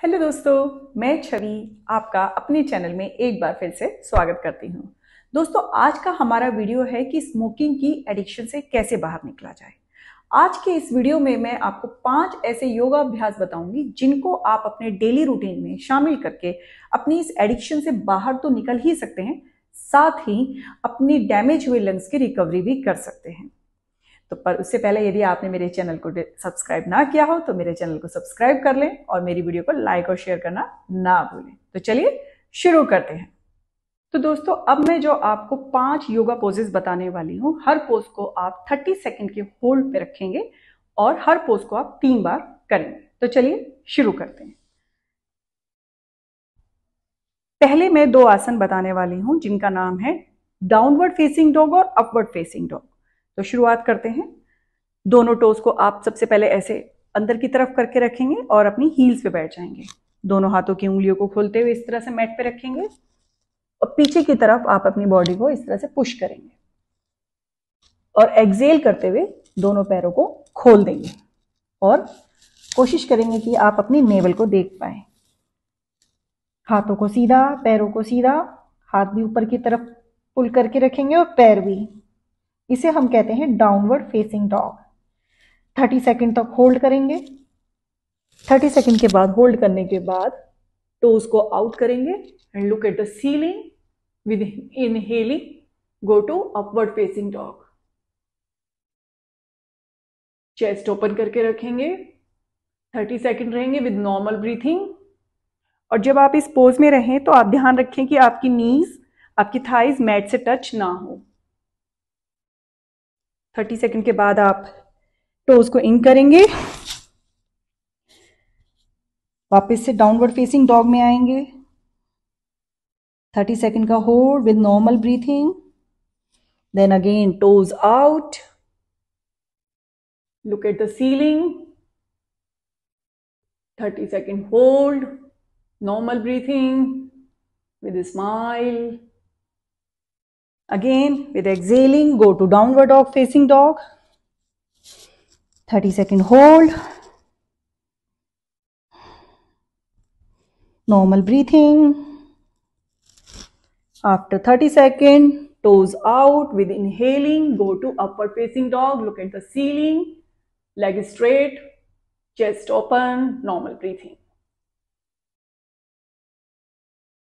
Hello दोस्तों, मैं छवि आपका अपने चैनल में एक बार फिर से स्वागत करती हूँ। दोस्तों, आज का हमारा वीडियो है कि स्मोकिंग की एडिक्शन से कैसे बाहर निकला जाए। आज के इस वीडियो में मैं आपको 5 ऐसे योगा अभ्यास बताऊंगी जिनको आप अपने डेली रूटीन में शामिल करके अपनी इस एडिक्शन से बाहर तो निकल ही सकते हैं, साथ ही अपनी डैमेज हुए लंग्स की रिकवरी भी कर सकते हैं। तो पर उससे पहले यदि आपने मेरे चैनल को सब्सक्राइब ना किया हो तो मेरे चैनल को सब्सक्राइब कर लें और मेरी वीडियो को लाइक और शेयर करना ना भूलें। तो चलिए शुरू करते हैं। तो दोस्तों, अब मैं जो आपको 5 योगा पोजेस बताने वाली हूं, हर पोज को आप 30 सेकंड के होल्ड पे रखेंगे और हर पोज को आप 3 बार करेंगे। तो चलिए शुरू करते हैं। पहले मैं 2 आसन बताने वाली हूं जिनका नाम है डाउनवर्ड फेसिंग डॉग और अपवर्ड फेसिंग डॉग। तो शुरुआत करते हैं। दोनों टोस को आप सबसे पहले ऐसे अंदर की तरफ करके रखेंगे और अपनी हील्स पे बैठ जाएंगे। दोनों हाथों की उंगलियों को खोलते हुए इस तरह से मैट पे रखेंगे और पीछे की तरफ आप अपनी बॉडी को इस तरह से पुश करेंगे और एक्सेल करते हुए दोनों पैरों को खोल देंगे और कोशिश करेंगे कि आप अपनी नेवल को देख पाए। हाथों को सीधा, पैरों को सीधा, हाथ भी ऊपर की तरफ पुल करके रखेंगे और पैर भी। इसे हम कहते हैं डाउनवर्ड फेसिंग डॉग। 30 सेकंड तक होल्ड करेंगे। 30 सेकंड के बाद होल्ड करने के बाद टोज को आउट करेंगे and look at the ceiling with inhaling go to upward facing dog. Chest open करके रखेंगे। 30 सेकंड रहेंगे विद नॉर्मल ब्रीथिंग। और जब आप इस पोज में रहें तो आप ध्यान रखें कि आपकी नीज, आपकी थाइज मैट से टच ना हो। 30 सेकंड के बाद आप टोज को इन करेंगे, वापस से डाउनवर्ड फेसिंग डॉग में आएंगे। 30 सेकंड का hold with normal breathing, then again toes out, look at the ceiling, 30 second hold, normal breathing with a smile. Again, with exhaling, go to downward dog facing dog. 30 second hold. Normal breathing. After 30 second, toes out with inhaling, go to upward facing dog. Look at the ceiling, leg straight, chest open, normal breathing.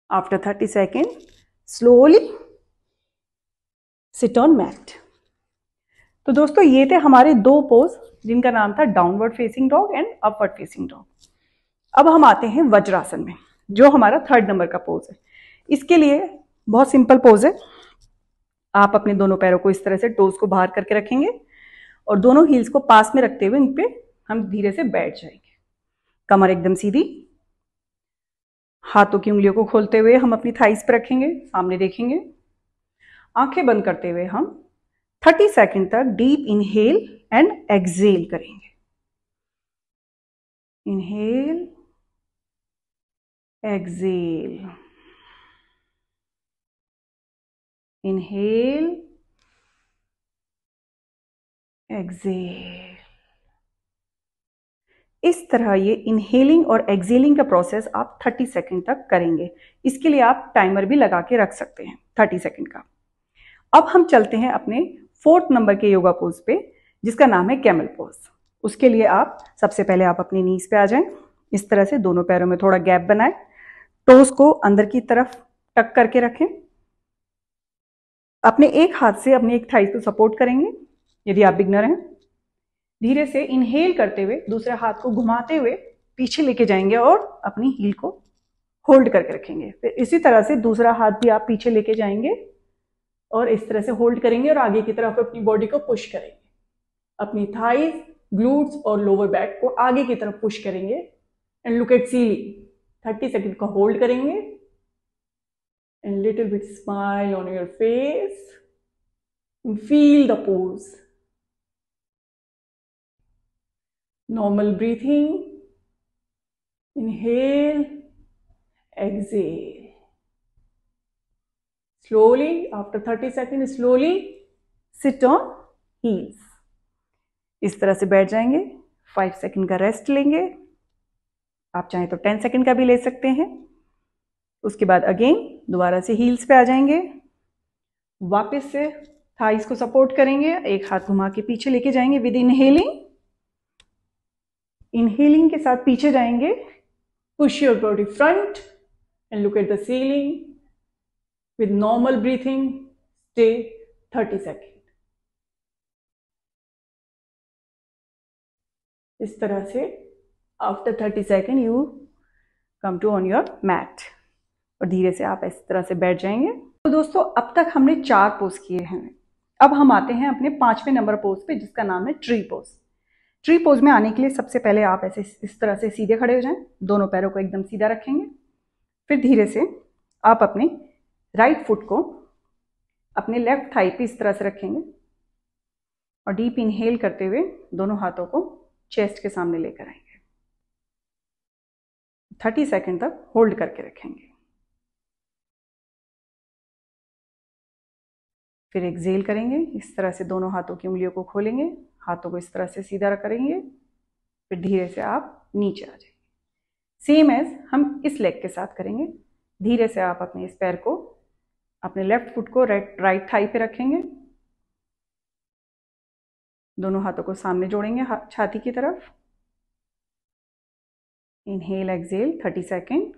After 30 second, slowly sit on mat. तो दोस्तों, ये थे हमारे 2 pose जिनका नाम था downward facing dog and upward facing dog. अब हम आते हैं वज्रासन में, जो हमारा 3rd नंबर का पोज है। इसके लिए बहुत सिंपल पोज है। आप अपने दोनों पैरों को इस तरह से टोज को बाहर करके रखेंगे और दोनों हील्स को पास में रखते हुए इन पे हम धीरे से बैठ जाएंगे। कमर एकदम सीधी, हाथों की उंगलियों को खोलते हुए हम अपनी थाइस पे रखेंगे, सामने देखेंगे। आंखें बंद करते हुए हम 30 सेकंड तक डीप इनहेल एंड एक्सेल करेंगे। Inhale, exhale, inhale, exhale. इस तरह ये इनहेलिंग और एक्सेलिंग का प्रोसेस आप 30 सेकंड तक करेंगे। इसके लिए आप टाइमर भी लगा के रख सकते हैं 30 सेकंड का। अब हम चलते हैं अपने 4th नंबर के योगा पोज पे, जिसका नाम है कैमल पोज। उसके लिए आप सबसे पहले आप अपनी नीज पे आ जाएं। इस तरह से दोनों पैरों में थोड़ा गैप बनाएं, टोज को अंदर की तरफ टक करके रखें। अपने एक हाथ से अपनी एक थाई को सपोर्ट करेंगे यदि आप बिगनर हैं। धीरे से इनहेल करते हुए दूसरे हाथ को घुमाते हुए पीछे लेके जाएंगे और अपनी हील को होल्ड करके रखेंगे। फिर इसी तरह से दूसरा हाथ भी आप पीछे लेके जाएंगे और इस तरह से होल्ड करेंगे और आगे की तरफ अपनी बॉडी को पुश करेंगे। अपनी थाइज, ग्लूट्स और लोअर बैक को आगे की तरफ पुश करेंगे and look at ceiling. 30 second का होल्ड करेंगे and little bit smile on your face and feel the pose. Normal breathing, inhale, exhale. Slowly, after 30 seconds, slowly sit on heels. इस तरह से बैठ जाएंगे। 5 सेकंड का रेस्ट लेंगे। आप चाहें तो 10 सेकेंड का भी ले सकते हैं। उसके बाद अगेन दोबारा से हील्स पे आ जाएंगे, वापस से थाइस को सपोर्ट करेंगे, एक हाथ घुमा के पीछे लेके जाएंगे विद इनहेलिंग। इनहेलिंग के साथ पीछे जाएंगे, push your body front and look at the ceiling with normal breathing, stay 30 second. इस तरह से after 30 second you come to on your mat और धीरे से आप इस तरह से बैठ जाएंगे। तो दोस्तों अब तक हमने 4 पोज किए हैं। अब हम आते हैं अपने 5वें नंबर पोज पे, जिसका नाम है ट्री पोज। ट्री पोज में आने के लिए सबसे पहले आप ऐसे इस तरह से सीधे खड़े हो जाएं, दोनों पैरों को एकदम सीधा रखेंगे। फिर धीरे से आप अपने राइट फुट को अपने लेफ्ट थाई पे इस तरह से रखेंगे और डीप इनहेल करते हुए दोनों हाथों को चेस्ट के सामने लेकर आएंगे। 30 सेकेंड तक होल्ड करके रखेंगे। फिर एक्सेल करेंगे, इस तरह से दोनों हाथों की उंगलियों को खोलेंगे, हाथों को इस तरह से सीधा करेंगे, फिर धीरे से आप नीचे आ जाएंगे। सेम एज हम इस लेग के साथ करेंगे। धीरे से आप अपने इस पैर को, अपने लेफ्ट फुट को राइट थाई पे रखेंगे, दोनों हाथों को सामने जोड़ेंगे छाती की तरफ। Inhale exhale 30 second.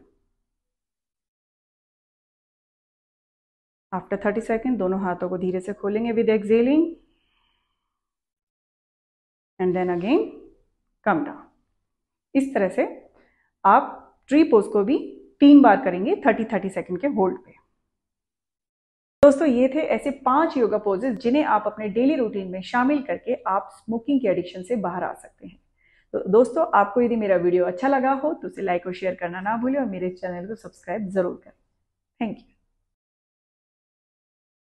After 30 second दोनों हाथों को धीरे से खोलेंगे with exhaling and then again come down. इस तरह से आप ट्री पोज को भी 3 बार करेंगे 30 सेकेंड के होल्ड पे। दोस्तों ये थे ऐसे 5 योगा पोजेस जिन्हें आप अपने डेली रूटीन में शामिल करके आप स्मोकिंग की एडिक्शन से बाहर आ सकते हैं। तो दोस्तों आपको यदि मेरा वीडियो अच्छा लगा हो तो उसे लाइक और शेयर करना ना भूलें और मेरे चैनल को सब्सक्राइब जरूर करें। Thank you.